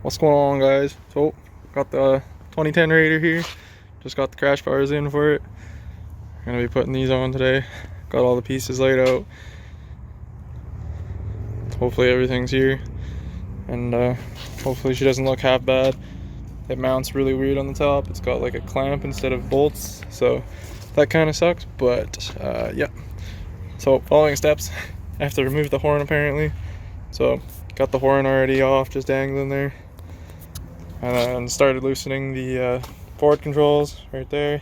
What's going on, guys? So got the 2010 Raider here, just got the crash bars in for it. I'm gonna be putting these on today. Got all the pieces laid out. Hopefully everything's here, and hopefully she doesn't look half bad. It mounts really weird on the top. It's got like a clamp instead of bolts, so that kind of sucks, but yeah. So following steps, I have to remove the horn apparently. So got the horn already off, just dangling there. And then started loosening the forward controls right there.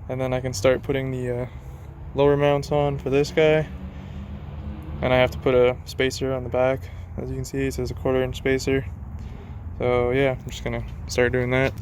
And then I can start putting the lower mounts on for this guy. And I have to put a spacer on the back. As you can see, it says a 1/4 inch spacer. So yeah, I'm just gonna start doing that.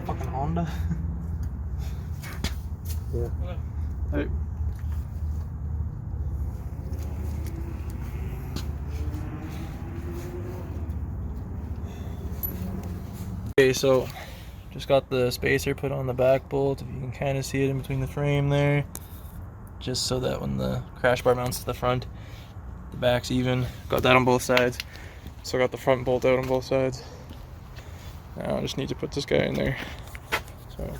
Fucking Honda. Yeah. Hey. Okay, so just got the spacer put on the back bolt. If you can kind of see it in between the frame there, just so that when the crash bar mounts to the front, the back's even. Got that on both sides. So got the front bolt out on both sides. Now I just need to put this guy in there. So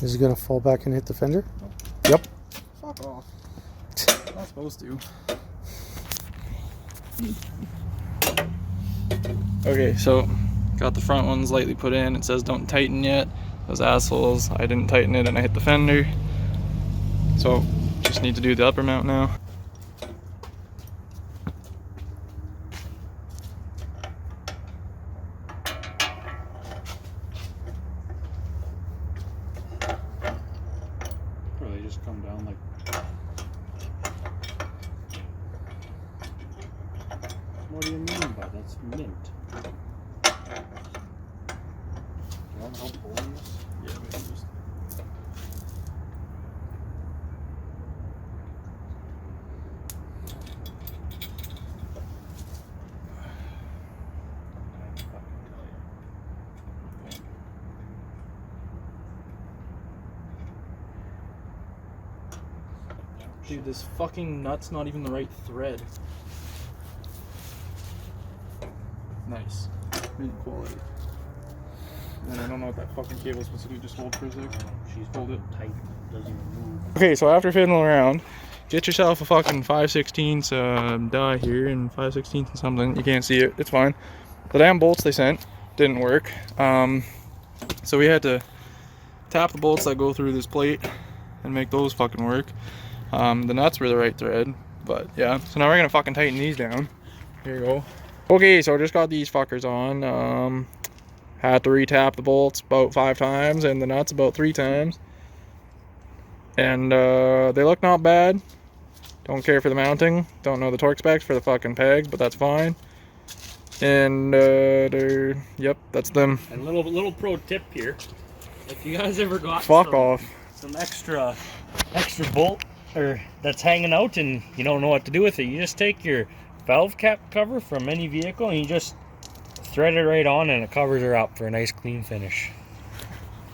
Is it gonna fall back and hit the fender? nope. Yep. Fuck off. Not supposed to. Okay, so got the front ones lightly put in. It says don't tighten yet. Those assholes, I didn't tighten it and I hit the fender. So just need to do the upper mount now. They just come down like. What do you mean by that's mint? Do you want help pulling this? Yeah, we can just. Dude, this fucking nut's not even the right thread. Nice. Mint quality. And I don't know what that fucking cable's supposed to do. Just hold for a sec. She's Hold it. tight. Doesn't even move. Okay, so after fiddling around, get yourself a fucking 5/16 die here and 5/16 and something. You can't see it. It's fine. The damn bolts they sent didn't work. So we had to tap the bolts that go through this plate and make those fucking work. The nuts were the right thread, but yeah. So now we're gonna fucking tighten these down. Here you go. Okay, so I just got these fuckers on. Had to retap the bolts about 5 times and the nuts about 3 times. And they look not bad. Don't care for the mounting. Don't know the torque specs for the fucking peg, but that's fine. And yep, that's them. And little pro tip here: if you guys ever got some extra bolt or that's hanging out and you don't know what to do with it, you just take your valve cap cover from any vehicle and you just thread it right on, and it covers her up for a nice clean finish.